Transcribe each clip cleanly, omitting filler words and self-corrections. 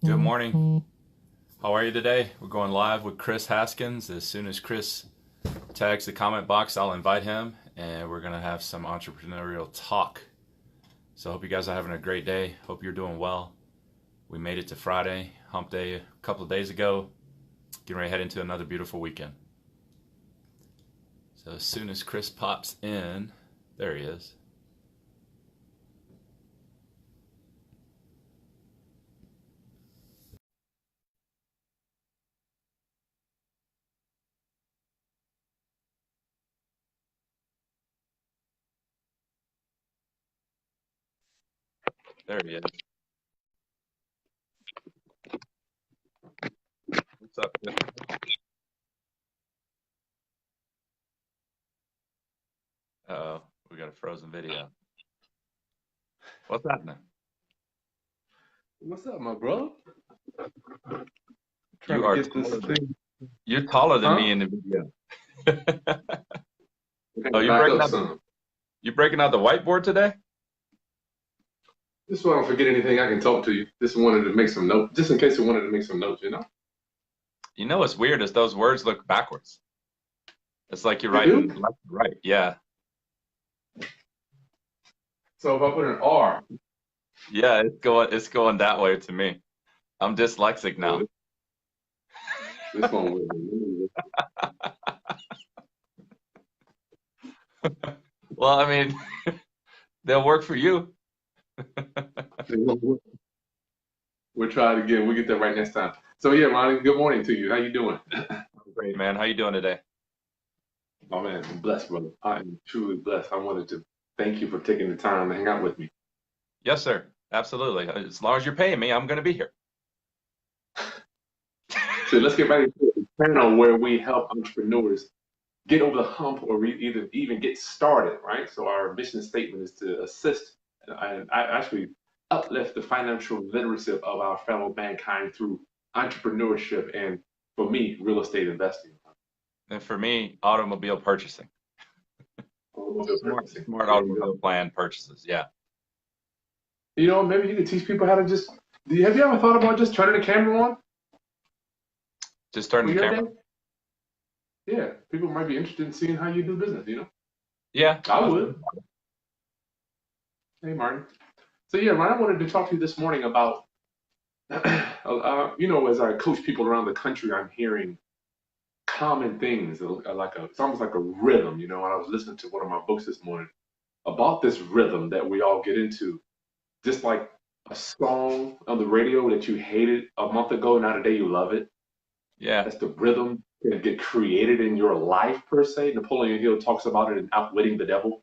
Good morning. How are you today? We're going live with Kris Haskins. As soon as Kris tags the comment box, I'll invite him and we're going to have some entrepreneurial talk. So I hope you guys are having a great day. Hope you're doing well. We made it to Friday, hump day, a couple of days ago. Getting ready to head into another beautiful weekend. So as soon as Kris pops in, there he is. There he is. What's up, Kris? Uh-oh, we got a frozen video. What's happening? What's up, my bro? Trying You to are get this thing. you're taller than me Huh? in the video. We gotta Oh, back up some. you breaking out the whiteboard today? This way I don't forget anything. I can talk to you. Just wanted to make some notes, just in case you wanted to make some notes. You know what's weird is those words look backwards. It's like you're They writing do? left to right. Yeah. So if I put an R, Yeah, it's going that way to me. I'm dyslexic oh, now. this one will. Well, I mean, they'll work for you. We'll try it again. We'll get that right next time. So yeah, Ronnie, good morning to you. How you doing? Great, man. How you doing today? Oh man, I'm blessed, brother. I am truly blessed. I wanted to thank you for taking the time to hang out with me. Yes, sir. Absolutely. As long as you're paying me, I'm going to be here. So let's get right into the panel where we help entrepreneurs get over the hump or either even get started, right? So our mission statement is to assist and I actually uplift the financial literacy of our fellow mankind through entrepreneurship and, for me, real estate investing. And for me, automobile purchasing. Automobile Smart, purchasing. smart There you go. automobile plan purchases. Yeah. Maybe you could teach people how to just. Have you ever thought about just turning the camera on Just turning for the your camera. day? Yeah, people might be interested in seeing how you do business. Yeah. I would. Hey, Martin. So yeah, Ryan, I wanted to talk to you this morning about, as I coach people around the country, I'm hearing common things, it's almost like a rhythm. And I was listening to one of my books this morning about this rhythm that we all get into, just like a song on the radio that you hated a month ago, now today you love it. Yeah. That's the rhythm that get created in your life per se. Napoleon Hill talks about it in Outwitting the Devil.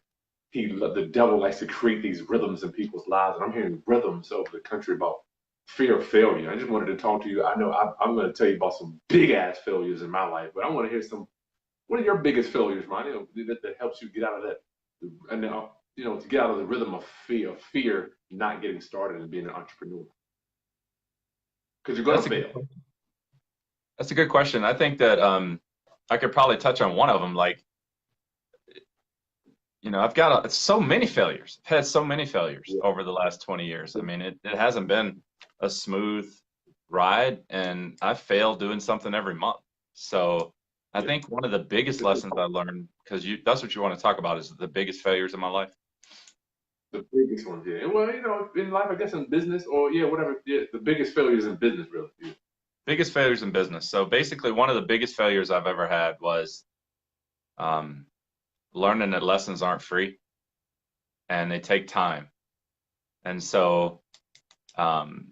The devil likes to create these rhythms in people's lives, and I'm hearing rhythms over the country about fear of failure. I just wanted to talk to you. I know I'm going to tell you about some big ass failures in my life, but I want to hear some. What are your biggest failures, Ronnie, that helps you get out of that, and now to get out of the rhythm of fear, not getting started and being an entrepreneur because you're going That's to a good fail. question. That's a good question. I think that I could probably touch on one of them. Like, I've got so many failures. I've had so many failures Yeah. over the last 20 years. I mean, it hasn't been a smooth ride, and I fail doing something every month. So I Yeah. think one of the biggest lessons I learned, because that's what you want to talk about, is the biggest failures in my life. The biggest ones, yeah. And well, in life, I guess in business or yeah, whatever. Yeah, the biggest failures in business, really. Yeah. Biggest failures in business. So basically, one of the biggest failures I've ever had was um, learning that lessons aren't free and they take time. And so um,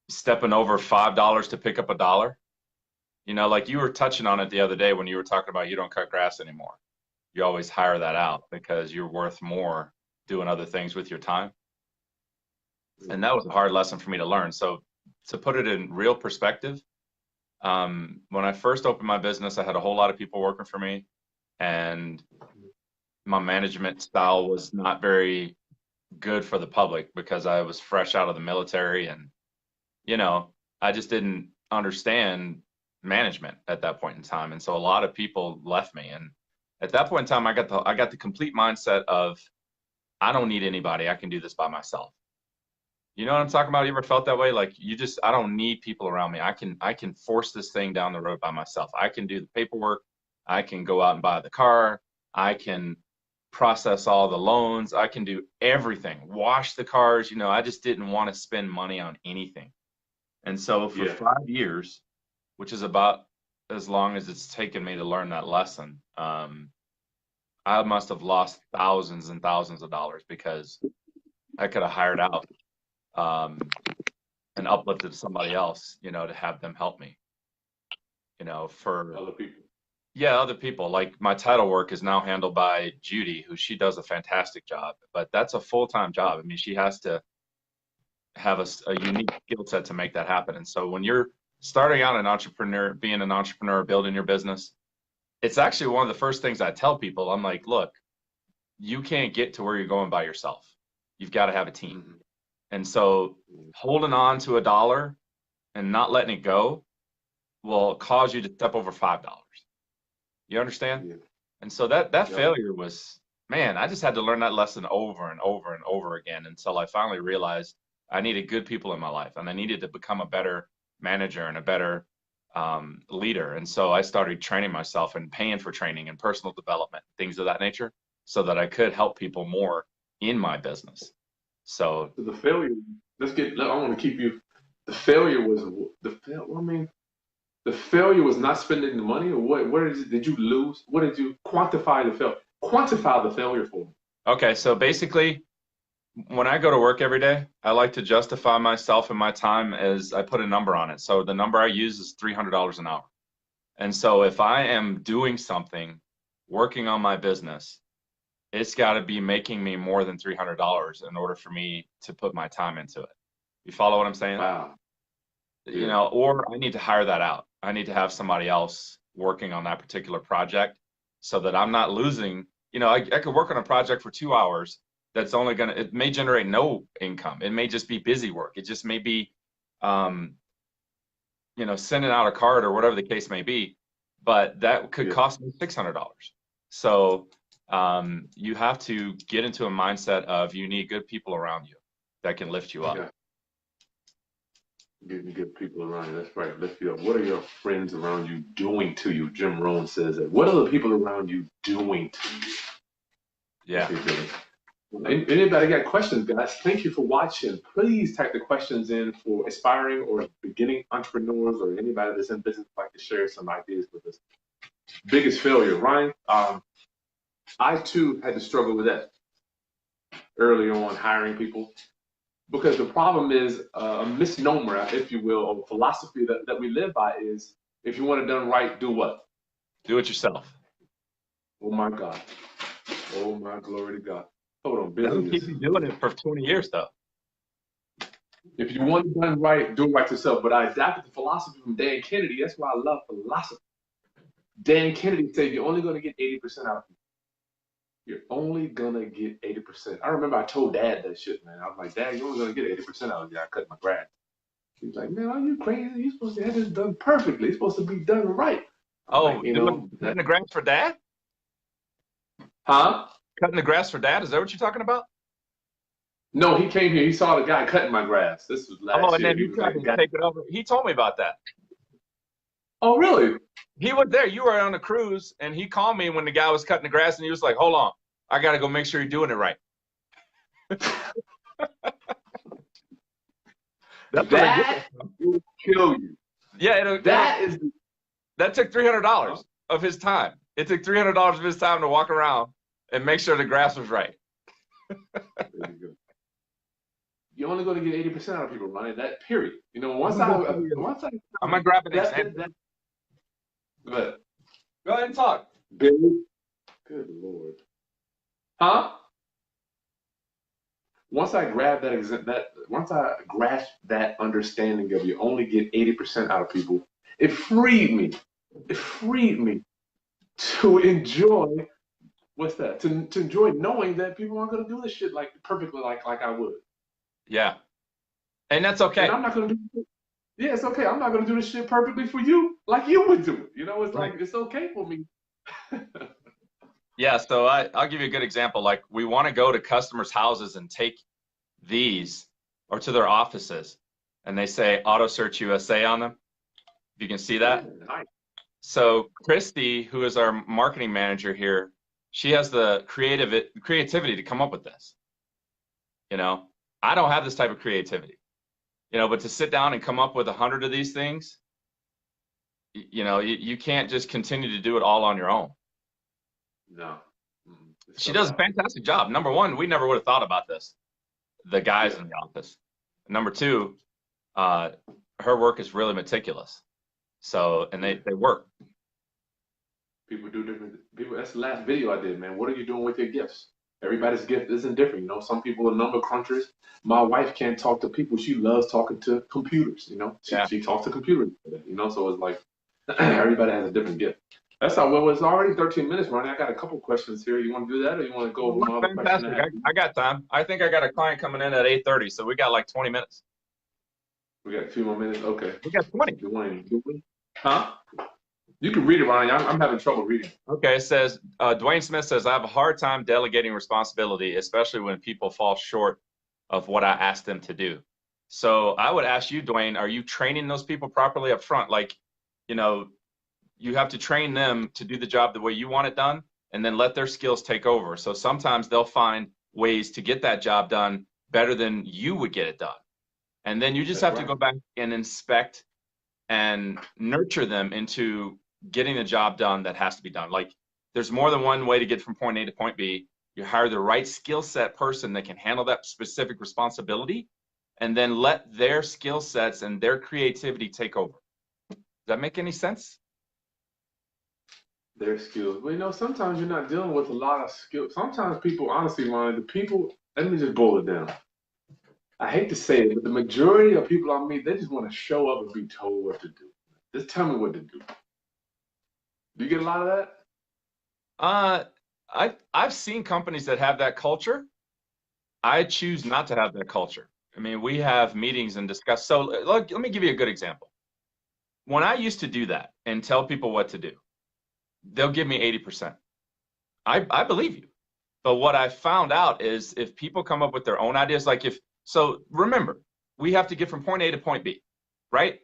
stepping over $5 to pick up a dollar. Like you were touching on it the other day when you were talking about you don't cut grass anymore. You always hire that out because you're worth more doing other things with your time. And that was a hard lesson for me to learn. So to put it in real perspective, when I first opened my business, I had a whole lot of people working for me, and my management style was not very good for the public because I was fresh out of the military, and you know, I just didn't understand management at that point in time. And so a lot of people left me. And at that point in time, I got the complete mindset of I don't need anybody. I can do this by myself. You know what I'm talking about? You ever felt that way? Like I don't need people around me. I can force this thing down the road by myself. I can do the paperwork. I can go out and buy the car. I can process all the loans. I can do everything. Wash the cars. I just didn't want to spend money on anything. And so for Yeah. 5 years, which is about as long as it's taken me to learn that lesson, I must have lost thousands and thousands of dollars because I could have hired out um, and uplifted somebody else, to have them help me, for Other people. yeah, other people. Like my title work is now handled by Judy, who she does a fantastic job, but that's a full-time job. I mean, she has to have a unique skill set to make that happen. And so when you're starting out an entrepreneur, being an entrepreneur, building your business, it's actually one of the first things I tell people. I'm like, look, you can't get to where you're going by yourself. You've got to have a team. Mm-hmm. And so holding on to a dollar and not letting it go will cause you to step over $5. You understand? Yeah. And so that Yep. failure was, man, I just had to learn that lesson over and over and over again until I finally realized I needed good people in my life and I needed to become a better manager and a better leader. And so I started training myself and paying for training and personal development, things of that nature, so that I could help people more in my business. So So the failure. I want to keep you. The failure was I mean, the failure was not spending the money, or what? Where did you lose? What did you quantify the failure? Quantify the failure for me. okay, so basically, when I go to work every day, I like to justify myself and my time as I put a number on it. So the number I use is $300 an hour. And so if I am doing something, working on my business, it's got to be making me more than $300 in order for me to put my time into it. You follow what I'm saying? Wow. Yeah. Or I need to hire that out. I need to have somebody else working on that particular project so that I'm not losing. I could work on a project for 2 hours that's it may generate no income. It may just be busy work. It just may be, um, sending out a card or whatever the case may be, but that could Yeah. cost me $600. So you have to get into a mindset of you need good people around you that can lift you up. Yeah. Getting good people around you. That's right. Lift you up. What are your friends around you doing to you? Jim Rohn says that. What are the people around you doing to you? Yeah. Anybody got questions, guys? Thank you for watching. Please type the questions in for aspiring or beginning entrepreneurs or anybody that's in business like to share some ideas with us. Biggest failure, Ryan. I too had to struggle with that early on, hiring people, because the problem is a misnomer, if you will, or philosophy that we live by is if you want it done right, do what? Do it yourself. Oh my God. Oh my glory to God. Hold on, That'll busyness. keep you doing it for 20 years, though. If you want it done right, do it right yourself. But I adapted the philosophy from Dan Kennedy. That's why I love philosophy. Dan Kennedy said you're only going to get 80% out of people. You're only going to get 80%. I remember I told Dad that shit, man. I was like, Dad, you're only going to get 80% out of you. I cut my grass. He was like, man, are you crazy? You're supposed to have this done perfectly. It's supposed to be done right. I'm Oh, like, cutting the grass for Dad? Huh? Cutting the grass for Dad? Is that what you're talking about? No, he came here. He saw the guy cutting my grass. This was last And year. then He he was tried like, to take it over. He told me about that. oh, really? He was there. You were on a cruise, and he called me when the guy was cutting the grass, and he was like, "Hold on, I got to go make sure you're doing it right." That will kill you. Yeah, that took $300 of his time. It took $300 of his time to walk around and make sure the grass was right. There you go. You're only going to get 80% out of people, Ronnie. That period. Once I I'm gonna grab an example. But Go ahead and talk. Billy, good Lord, huh? Once I grasped that understanding of you only get 80% out of people, it freed me. It freed me to enjoy to enjoy knowing that people aren't going to do this shit like perfectly like I would. Yeah, and that's okay. And I'm not going to do it. Yeah, it's okay. I'm not going to do this shit perfectly for you like you would do it. It's Right. like, it's okay for me. Yeah, so I'll give you a good example. Like we want to go to customers' houses and take these or to their offices, and they say Auto Search USA on them. If you can see Yeah, that. nice. So Christy, who is our marketing manager here, she has the creativity to come up with this. You know, I don't have this type of creativity. You know, but to sit down and come up with 100 of these things, you know, you can't just continue to do it all on your own. No. It's She tough does a out there. fantastic job. Number one, we never would have thought about this, the guys Yeah. in the office. Number two, uh, her work is really meticulous. So, and Yeah. they work. People do different. People. That's the last video I did, man. What are you doing with your gifts? Everybody's gift isn't different. You know, some people are number crunchers. My wife can't talk to people. She loves talking to computers. You know, she Yeah. she talks to computers. You know, so it's like everybody has a different gift. That's how. Well, it's already 13 minutes, Ronnie. I got a couple questions here. You want to do that, or you want to go Well, over my other question fantastic. I have? I got time. I think I got a client coming in at 8:30, so we got like 20 minutes. We got 2 more minutes. Okay. We got 20. You want to? Huh? You can read it, Ronnie. I'm having trouble reading. Okay, it says, Dwayne Smith says, I have a hard time delegating responsibility, especially when people fall short of what I ask them to do. So I would ask you, Dwayne, are you training those people properly up front? Like, you know, you have to train them to do the job the way you want it done, and then let their skills take over. So sometimes they'll find ways to get that job done better than you would get it done. And then you just That's have to right. go back and inspect and nurture them into getting the job done that has to be done. Like there's more than one way to get from point A to point B. You hire the right skill set person that can handle that specific responsibility, and then let their skill sets and their creativity take over. Does that make any sense? Their skills. Well, you know, sometimes you're not dealing with a lot of skills. Sometimes people, honestly, Ronnie, the people, let me just boil it down. I hate to say it, but the majority of people I meet, they just want to show up and be told what to do. Just tell me what to do. Do you get a lot of that? Uh, I've seen companies that have that culture. I choose not to have that culture. I mean, we have meetings and discuss. So let me give you a good example. When I used to do that and tell people what to do, they'll give me 80%. I believe you. But what I found out is if people come up with their own ideas, like if, so remember, we have to get from point A to point B, right?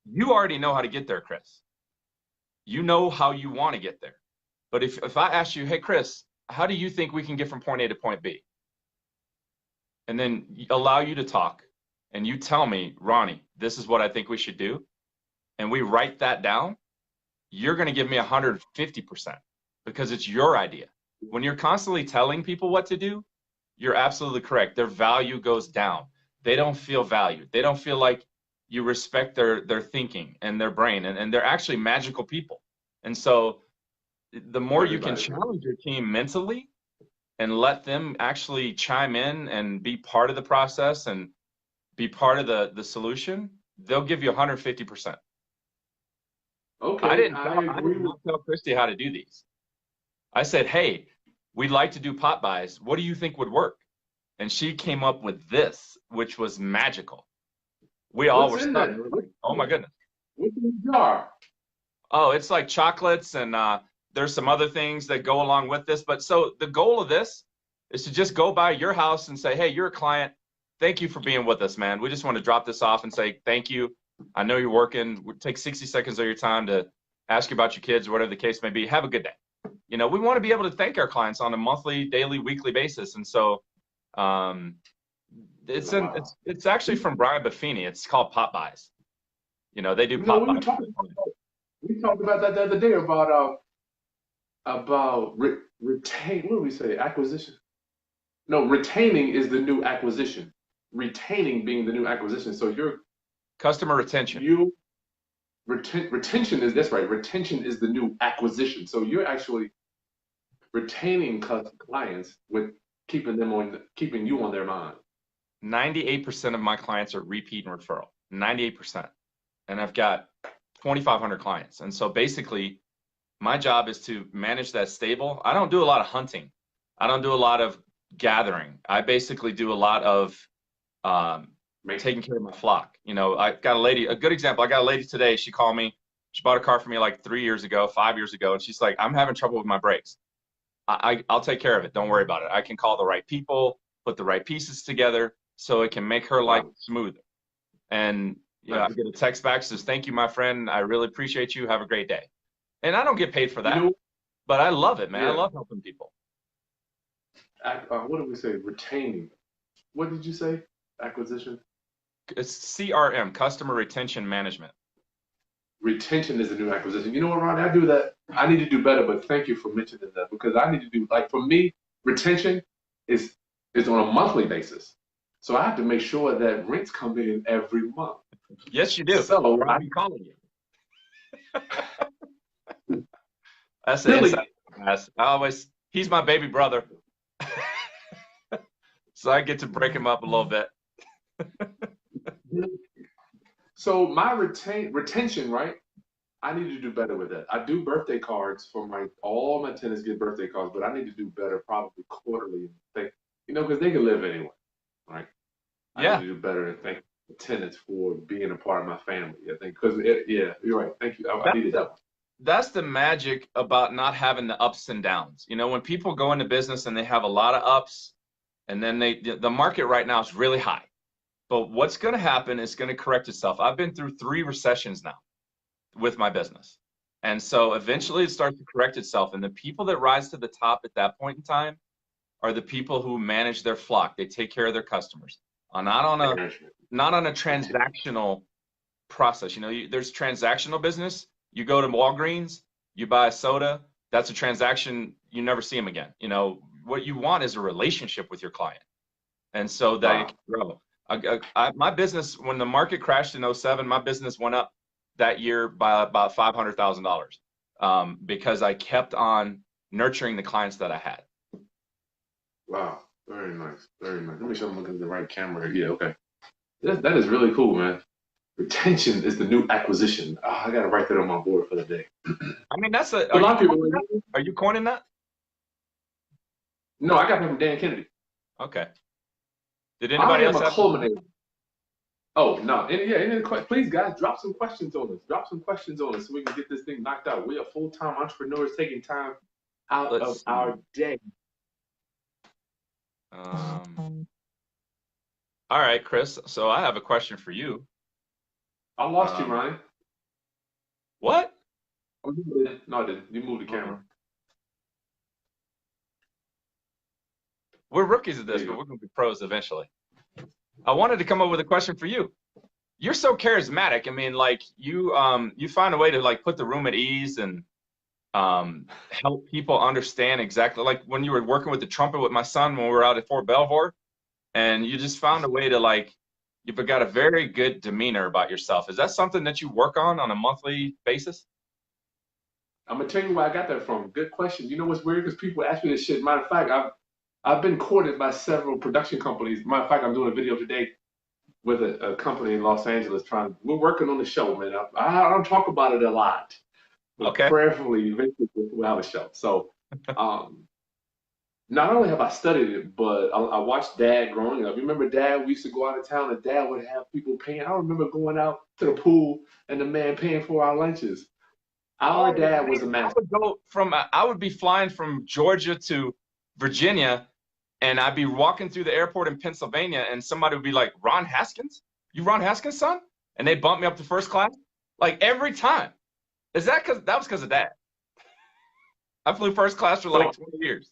You already know how to get there, Kris. You know how you want to get there. But if I ask you, hey, Kris, how do you think we can get from point A to point B? And then allow you to talk and you tell me, Ronnie, this is what I think we should do. And we write that down, you're going to give me 150% because it's your idea. When you're constantly telling people what to do, you're absolutely correct. Their value goes down. They don't feel valued. They don't feel like you respect their thinking and their brain. And they're actually magical people. And so the more you can Everybody. challenge your team mentally and let them actually chime in and be part of the process and be part of the solution, they'll give you 150%. Okay, I I agree did with not tell Christy how to do these. I said, hey, we'd like to do pot buys. What do you think would work? And she came up with this, which was magical. We all what's were in stunned. that. We were like, oh my goodness. What's in the jar? Oh, it's like chocolates and there's some other things that go along with this. But so the goal of this is to just go by your house and say, hey, you're a client. Thank you for being with us, man. We just want to drop this off and say thank you. I know you're working. We'll take 60 seconds of your time to ask you about your kids or whatever the case may be. Have a good day. You know, we want to be able to thank our clients on a monthly, daily, weekly basis. And so um, Wow. it's actually from Brian Buffini. It's called Pot Buys. You know, they do You know, pot buys. we talked about that the other day about retain. What do we say? Acquisition. No, retaining is the new acquisition. Retaining being the new acquisition. So Customer retention. you retention is that's right. Retention is the new acquisition. So you're actually retaining clients with keeping you on their mind. 98% of my clients are repeat and referral. 98%. And I've got 2,500 clients. And so basically, my job is to manage that stable. I don't do a lot of hunting. I don't do a lot of gathering. I basically do a lot of um, taking care of my flock. You know, I got a good example. I got a lady today. She called me. She bought a car for me like 3 years ago, 5 years ago. And she's like, I'm having trouble with my brakes. I'll take care of it. Don't worry about it. I can call the right people, put the right pieces together. so it can make her life Wow. smoother. And I Nice. get a text back says, "Thank you, my friend. I really appreciate you. Have a great day." And I don't get paid for You that, know, but I love it, man. I yeah. love helping people. What did we say? Retaining. What did you say? Acquisition. It's CRM, customer retention management. Retention is the new acquisition. You know what, Ronnie? I do that. I need to do better, but thank you for mentioning that because I need to do like for me, retention is is on a monthly basis. So I have to make sure that rents come in every month. Yes, you do. So Or I'll I be calling you. That's the inside. really Class. He's my baby brother, so I get to break him up a little bit. so my retention, right? I need to do better with that. I do birthday cards for my all my tenants get birthday cards, but I need to do better probably quarterly. They, because they can live anyway, right? I need Yeah, to do better and thank the tenants for being a part of my family. I think because yeah, you're right. Thank you. I that's needed the that one. that's the magic about not having the ups and downs. When people go into business and they have a lot of ups, and then the market right now is really high. But what's going to happen is going to correct itself. I've been through 3 recessions now with my business. And so eventually it starts to correct itself. And the people that rise to the top at that point in time are the people who manage their flock. They take care of their customers. Not on a Management. not on a Retention. transactional process. There's transactional business. You go to Walgreens, you buy a soda. That's a transaction. You never see them again. What you want is a relationship with your client, and so that it Wow. can grow. My business, when the market crashed in '07, my business went up that year by about $500,000 because I kept on nurturing the clients that I had. Wow. Very nice. Very nice. Let me make sure I'm looking at the right camera here. Yeah. Okay. That is really cool, man. Retention is the new acquisition. I got to write that on my board for the day. I mean, A are you lot of people. coining that? Are you coining that? No, I got that from Dan Kennedy. Okay. Did I anybody am else a have? culminator. Oh no! Please, guys, drop some questions on us. Drop some questions on us so we can get this thing knocked out. We are full-time entrepreneurs taking time out of Let's see. our day. All right, Kris. So I have a question for you. I lost you, Um, Ronnie. what? Oh, you did. No, I didn't. You moved the Uh-uh. camera. We're rookies at There this, you but go. we're going to be pros eventually. I wanted to come up with a question for you. You're so charismatic. I mean, like you find a way to like put the room at ease and help people understand exactly like when you were working with the trumpet with my son when we were out at Fort Belvoir, and you just found a way to like you've got a very good demeanor about yourself. Is that something that you work on a monthly basis? I'm gonna tell you where I got that from. Good question. You know what's weird? Because people ask me this shit. Matter of fact, I've been courted by several production companies. Matter of fact, I'm doing a video today with a company in Los Angeles. We're working on the show, man. I don't talk about it a lot, but Okay. prayerfully, eventually we'll have a show. So, um, not only have I studied it, but I watched Dad growing up. You remember Dad? We used to go out of town, and Dad would have people paying. I remember going out to the pool and the man paying for our lunches. Our Oh dad was a man, master. I would be flying from Georgia to Virginia, and I'd be walking through the airport in Pennsylvania, and somebody would be like, "Ron Haskins? You Ron Haskins' son?" And they bump me up to first class, like every time. Is that because that was because of that? I flew first class for like So, 20 years.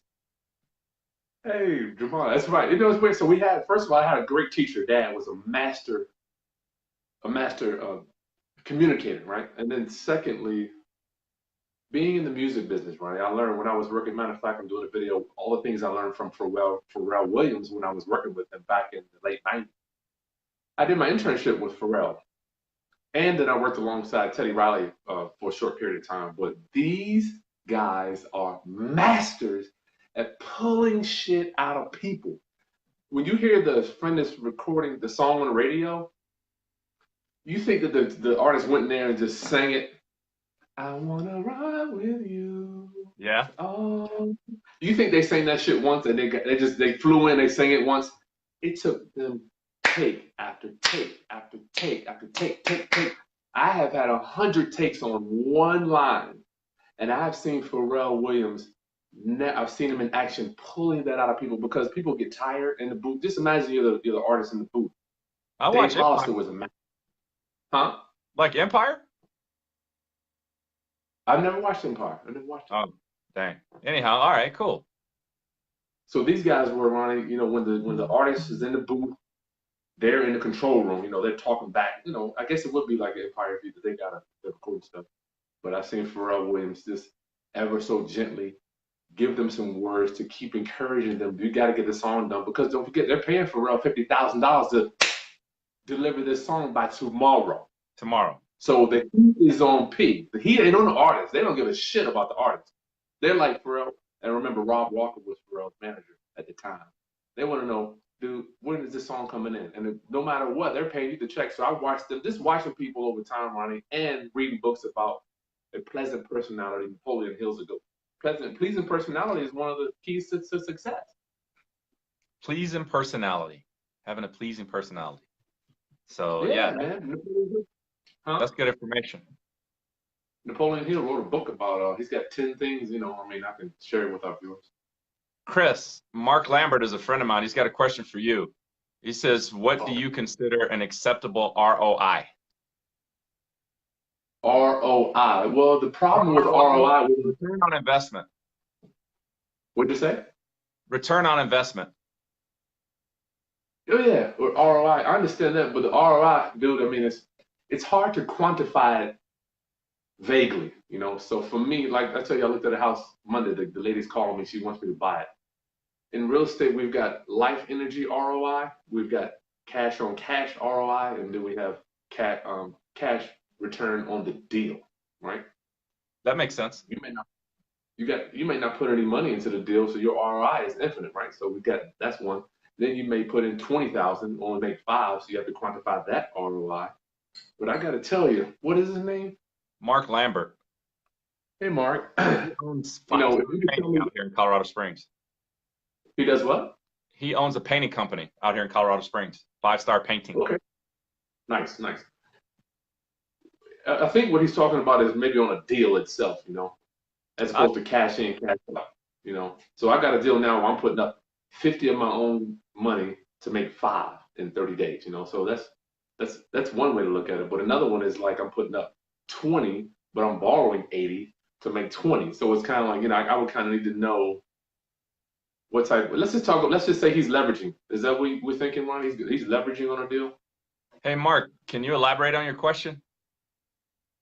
hey, Jamal, that's right. It's weird. So we had, first of all, I had a great teacher. Dad was a master communicator, right? And then secondly, being in the music business, right? I learned when I was working. Matter of fact, I'm doing a video. All the things I learned from Pharrell Williams when I was working with him back in the late '90s. I did my internship with Pharrell, and then I worked alongside Teddy Riley for a short period of time. But these guys are masters at pulling shit out of people. When you hear the friend that's recording the song on the radio, you think that the artist went in there and just sang it. I wanna ride with you. Yeah. Oh, you think they sang that shit once and they flew in, they sang it once. It took them take after take after take after take. I have had 100 takes on one line, and I have seen Pharrell Williams I've seen him in action pulling that out of people because people get tired in the booth. Just imagine you're the artist in the booth. I Dave watch Hollister Empire. was a man. Huh? Like Empire? I've never watched Empire. I never watched it. Oh, dang. Anyhow, all right, cool. So these guys were running, when the artist is in the booth, they're in the control room, they're talking back. I guess it would be like Empire if they got the recording stuff. But I've seen Pharrell Williams just ever so gently give them some words to keep encouraging them. You got to get the song done because don't forget they're paying Pharrell $50,000 to deliver this song by tomorrow. Tomorrow. So the heat is on P. The heat ain't on the artist. They don't give a shit about the artist. They're like Pharrell. And remember, Rob Walker was Pharrell's manager at the time. They want to know, dude, when is this song coming in? And no matter what, they're paying you the check. So I watched them, just watching people over time, Ronnie, and reading books about a pleasant personality. Napoleon Hill's a good. Pleasing personality is one of the keys to success. Pleasing personality. Having a pleasing personality. So, Yeah, yeah, man. Huh? that's good information. Napoleon Hill wrote a book about, he's got 10 things, I can share it with our viewers. Chris, Mark Lambert is a friend of mine. He's got a question for you. He says, what do you consider an acceptable ROI? ROI. Well, the problem with ROI is return on investment. What'd you say? Return on investment. Oh yeah, or ROI. I understand that, but the ROI, dude, I mean, it's hard to quantify it vaguely, So for me, like I tell you, I looked at a house Monday. The lady's calling me. She wants me to buy it. In real estate, we've got life energy ROI, we've got cash on cash ROI, and then we have cash return on the deal, right? That makes sense. You may not put any money into the deal, so your ROI is infinite, right? So that's one. Then you may put in 20,000, only make 5, so you have to quantify that ROI. But I got to tell you, what is his name? Mark Lambert. Hey, Mark. He owns if you could tell me out here in Colorado Springs. He does what? He owns a painting company out here in Colorado Springs. 5-star painting. Okay. Nice. I think what he's talking about is maybe on a deal itself, as opposed to cash in, cash out, So I got a deal now where I'm putting up 50 of my own money to make 5 in 30 days, So that's one way to look at it. But another one is like I'm putting up 20, but I'm borrowing 80 to make 20. So it's kind of like, I would kind of need to know what type. Let's just say he's leveraging. Is that what we're thinking, Ron? He's leveraging on a deal? Hey, Mark, can you elaborate on your question?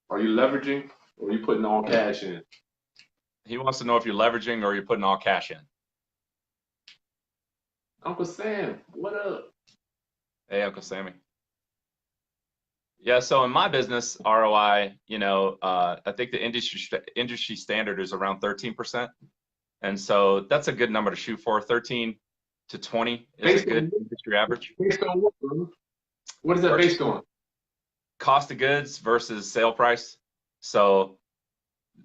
Are you leveraging or are you putting all cash in? He wants to know if you're leveraging or you're putting all cash in. Uncle Sam, what up? Hey, Uncle Sammy. Yeah, so in my business, ROI, I think the industry standard is around 13%. And so that's a good number to shoot for. 13 to 20 is a good industry average. Based on what, bro? What is that based on? Cost of goods versus sale price. So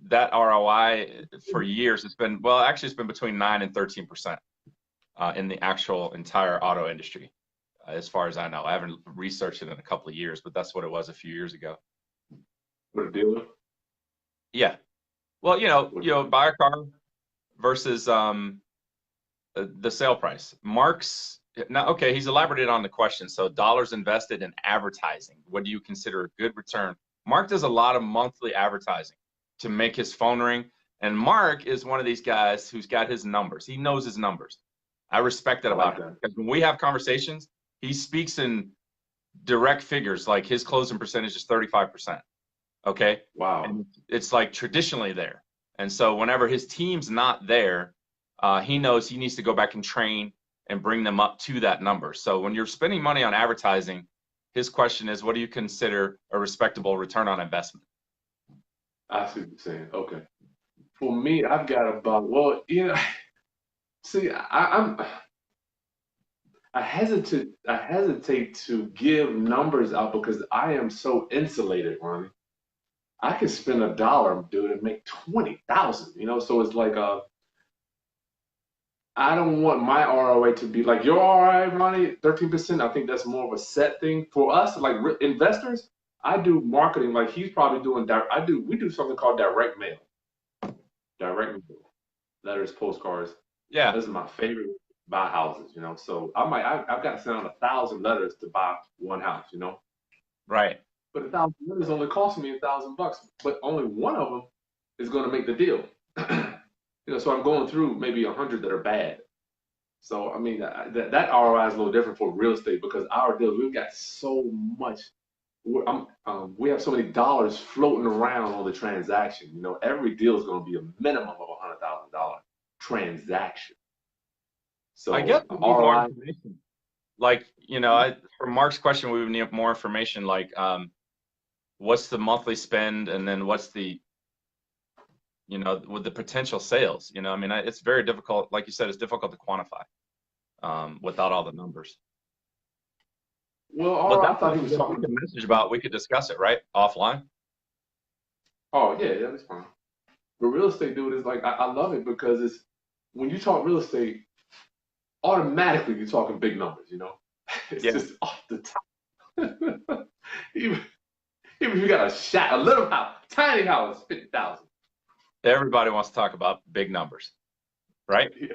that ROI for years, it's been between 9 and 13% in the actual entire auto industry. As far as I know, I haven't researched it in a couple of years, but that's what it was a few years ago. What a dealer? Yeah. Well, buy a car versus the sale price. He's elaborated on the question. So dollars invested in advertising. What do you consider a good return? Mark does a lot of monthly advertising to make his phone ring. And Mark is one of these guys who's got his numbers. He knows his numbers. I respect that about him because when we have conversations, he speaks in direct figures, like his closing percentage is 35%. Okay. Wow. And it's like traditionally there. And so whenever his team's not there, he knows he needs to go back and train and bring them up to that number. So when you're spending money on advertising, his question is, what do you consider a respectable return on investment? I see what you're saying. Okay. For me, I've got about, see, I hesitate to give numbers out because I am so insulated, Ronnie. I could spend $1, dude, and make 20,000. So it's like I don't want my ROA to be like your ROA, Ronnie, 13%. I think that's more of a set thing for us, like investors. I do marketing like he's probably doing. We do something called direct mail. Direct mail. letters, postcards. Yeah, This is my favorite buy houses, you know. So I've got to send out 1,000 letters to buy one house, you know. right. But 1,000 letters only cost me $1,000, but only one of them is going to make the deal. You know, so I'm going through maybe 100 that are bad. So I mean that ROI is a little different for real estate because our deals we've got so much. We have so many dollars floating around on the transaction. You know, every deal is going to be a minimum of $100,000 transaction. I guess So we need more ROI. information. Like, for Mark's question, we would need more information. Like, what's the monthly spend, and then what's the, with the potential sales. I mean, it's very difficult. Like you said, it's difficult to quantify without all the numbers. Well, But ROI, I that's thought he something was that we talking. can message about. We could discuss it, right? Offline. Oh yeah, yeah, that's fine. But real estate, dude, is like I love it because it's when you talk real estate, automatically you're talking big numbers. You know, it's Yeah. just off the top. even even if you got a little house, tiny house, 50,000. Everybody wants to talk about big numbers, right? Yeah,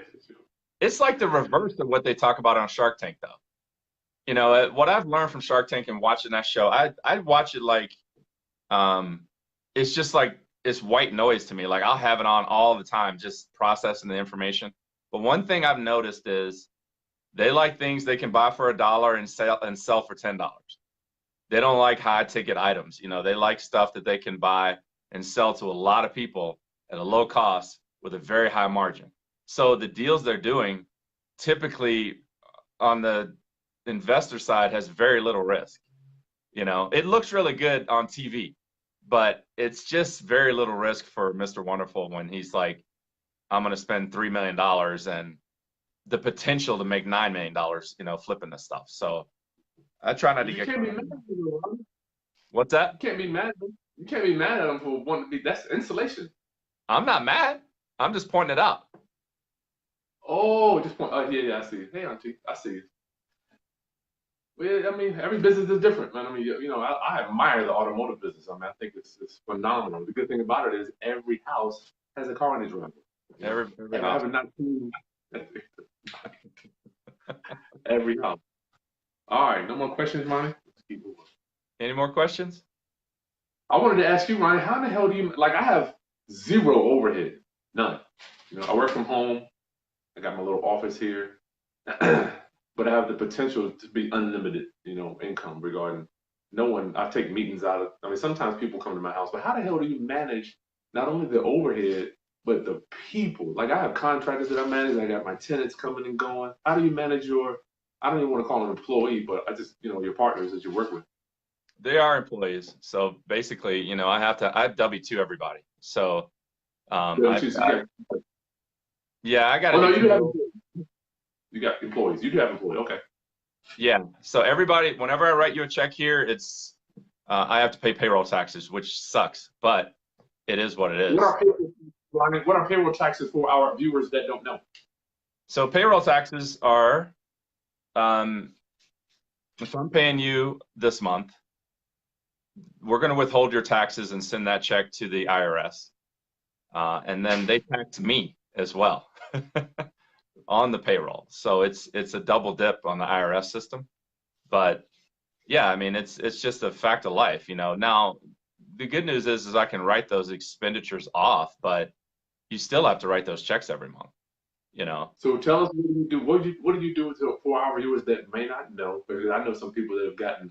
It's like the reverse of what they talk about on Shark Tank, though. What I've learned from Shark Tank and watching that show, I watch it like um, it's just like it's white noise to me. Like I'll have it on all the time, just processing the information. But one thing I've noticed is they like things they can buy for $1 and sell for $10. They don't like high ticket items. They like stuff that they can buy and sell to a lot of people at a low cost with a very high margin. So the deals they're doing typically on the investor side has very little risk. It looks really good on TV, but it's just very little risk for Mr. Wonderful when he's like, I'm going to spend $3 million and the potential to make $9 million, flipping this stuff. So I try not but to you get can't caught be up mad in at that. them. What's that? You can't be mad at them. You can't be mad at them for wanting to be. That's insulation. I'm not mad. I'm just pointing it out. Oh, just point. Oh yeah, yeah. I see you. Hey, auntie, I see you. Well, yeah, I mean, every business is different, man. I mean, you know, I admire the automotive business. I mean, I think it's phenomenal. The good thing about it is every house has a car in its driveway. You know, Every and I house. haven't not seen every house. All right, no more questions, Ronnie. Let's keep moving. Any more questions? I wanted to ask you, Ronnie, how the hell do you like? I have zero overhead, none. You know, I work from home. I got my little office here, but I have the potential to be unlimited, you know, income regarding no one. I take meetings out of. I mean, sometimes people come to my house, but how the hell do you manage not only the overhead but the people? Like I have contractors that I manage. I got my tenants coming and going. How do you manage your? I don't even want to call them employee, but I just, you know, your partners that you work with. They are employees. So basically, I W-2 everybody. So Yeah, I've you got, got, yeah, I got oh to no, get you do have payroll. employees. You got employees. You do have employees. Okay. Yeah. So everybody, whenever I write you a check here, it's I have to pay payroll taxes, which sucks, but it is what it What is. are payroll, Ronnie, what are payroll taxes for our viewers that don't know? So payroll taxes are if I'm paying you this month, we're going to withhold your taxes and send that check to the IRS. And then they tax me as well on the payroll. So it's a double dip on the IRS system. But yeah, I mean it's just a fact of life, Now the good news is I can write those expenditures off, but you still have to write those checks every month. So tell us what do you do? What do you do for our viewers that may not know? Because I know some people that have gotten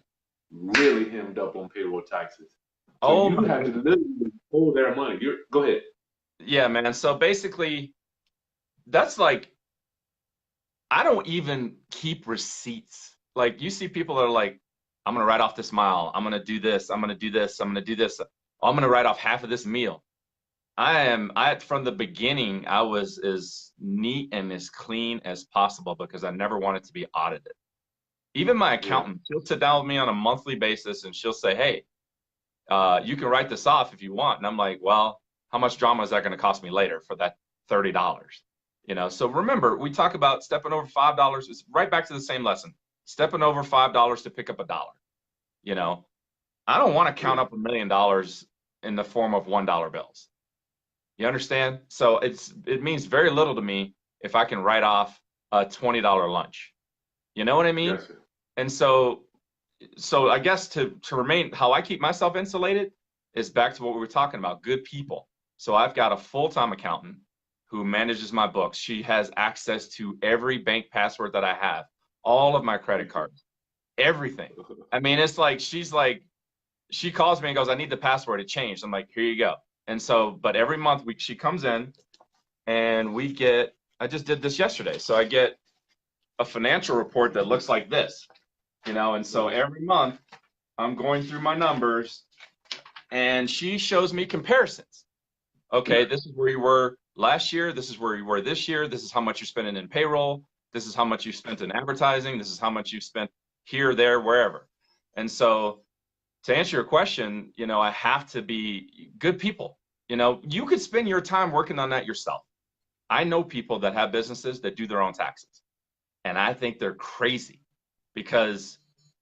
really hemmed up on payroll taxes. So Oh you my have to goodness. literally hold their money. Go ahead. Yeah, man. So basically that's like I don't even keep receipts. Like you see people that are like, I'm gonna write off this mile. I'm gonna do this. I'm gonna do this. I'm gonna do this. I'm gonna write off half of this meal. I from the beginning, I was as neat and as clean as possible because I never wanted to be audited. Even my Yeah. accountant, she'll sit down with me on a monthly basis and she'll say, hey, you can write this off if you want. And I'm like, well, how much drama is that going to cost me later for that $30? So remember, we talk about stepping over $5. It's right back to the same lesson. Stepping over $5 to pick up a dollar. You know, I don't want to Yeah. count up $1 million in the form of $1 bills. You understand? So it means very little to me if I can write off a $20 lunch. You know what I mean? Yes, sir. And so I guess to remain how I keep myself insulated is back to what we were talking about, good people. So I've got a full-time accountant who manages my books. She has access to every bank password that I have, all of my credit cards, everything. I mean, it's like she calls me and goes, I need the password. It changed. I'm like, here you go. And so, but every month she comes in and I just did this yesterday. So I get a financial report that looks like this, and so every month I'm going through my numbers and she shows me comparisons. Okay, this is where you were last year. This is where you were this year. This is how much you're spending in payroll. This is how much you spent in advertising. This is how much you spent here, there, wherever. And so to answer your question, I have to be good people. You could spend your time working on that yourself. I know people that have businesses that do their own taxes, and I think they're crazy because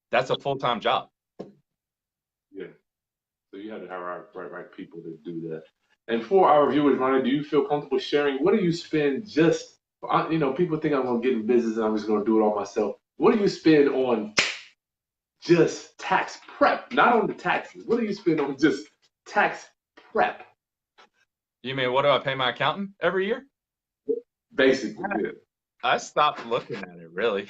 that's a full-time job. Yeah. So you have to have right people to do that. And for our viewers, Ronnie, do you feel comfortable sharing? What do you spend people think I'm going to get in business and I'm just going to do it all myself. What do you spend on just tax prep? Not on the taxes. What do you spend on just tax prep? You mean, what do I pay my accountant every year? Basically, yeah. I stopped looking at it, really.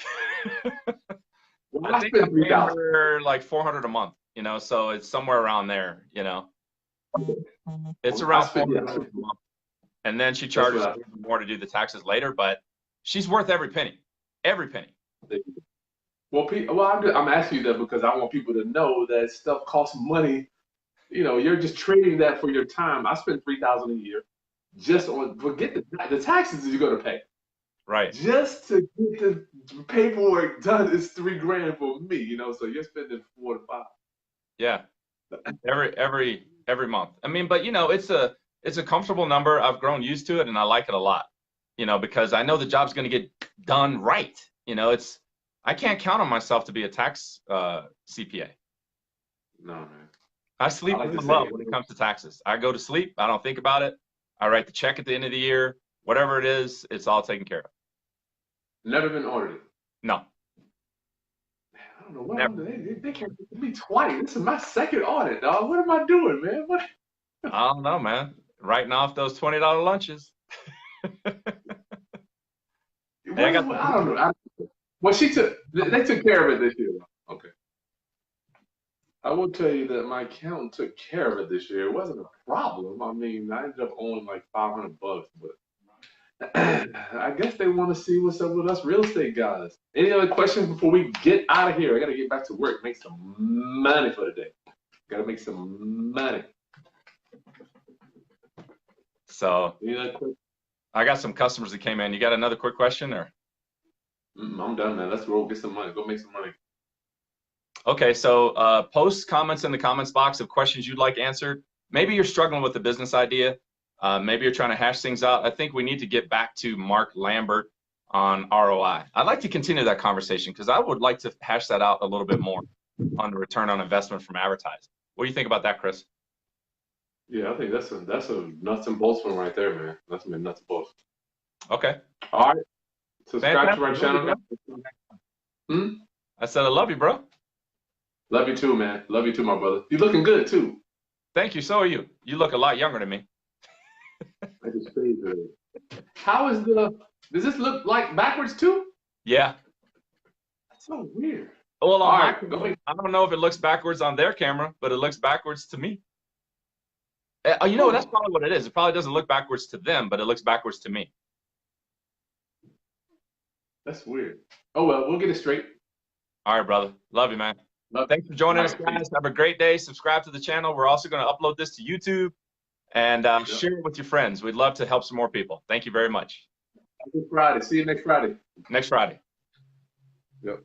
Well, I think I'm paying her like $400 a month, so it's somewhere around there, It's around $400 a month. And then she charges more to do the taxes later, but she's worth every penny. Every penny. Well, I'm asking you that because I want people to know that stuff costs money. You're just trading that for your time. I spend $3,000 a year just on forget the taxes that you're going to pay. Right. Just to get the paperwork done is $3,000 for me. So you're spending 4 to 5. Yeah. Every month. I mean, but it's a comfortable number. I've grown used to it and I like it a lot. Because I know the job's going to get done right. I can't count on myself to be a tax CPA. No, man. I sleep well when it comes to taxes. I go to sleep. I don't think about it. I write the check at the end of the year. Whatever it is, it's all taken care of. Never been audited? No. Man, I don't know what they can't get me twice. This is my second audit, dog. What am I doing, man? What? I don't know, man. Writing off those $20 lunches. I don't know. Well, they took care of it this year. Okay. I will tell you that my accountant took care of it this year. It wasn't a problem. I mean, I ended up owing like $500, but I guess they want to see what's up with us real estate guys. Any other questions before we get out of here? I got to get back to work, make some money for the day. Got to make some money. So I got some customers that came in. You got another quick question, or? I'm done, man. Let's go get some money. Go make some money. Okay, so post comments in the comments box of questions you'd like answered. Maybe you're struggling with a business idea. Maybe you're trying to hash things out. I think we need to get back to Mark Lambert on ROI. I'd like to continue that conversation because I would like to hash that out a little bit more on the return on investment from advertising. What do you think about that, Kris? Yeah, I think that's a nuts and bolts one right there, man. That's a nuts and bolts. Okay. All right. Subscribe to our channel. I said I love you, bro. Love you too, man. Love you too, my brother. You're looking good too. Thank you. So are you. You look a lot younger than me. I just stayed there. Does this look like backwards too? Yeah. That's so weird. Well, I don't know if it looks backwards on their camera, but it looks backwards to me. That's probably what it is. It probably doesn't look backwards to them, but it looks backwards to me. That's weird. Oh, well, we'll get it straight. All right, brother. Love you, man. Thanks for joining us, guys. Have a great day. Subscribe to the channel. We're also going to upload this to YouTube and share it with your friends. We'd love to help some more people. Thank you very much. Happy Friday. See you next Friday. Next Friday. Yep.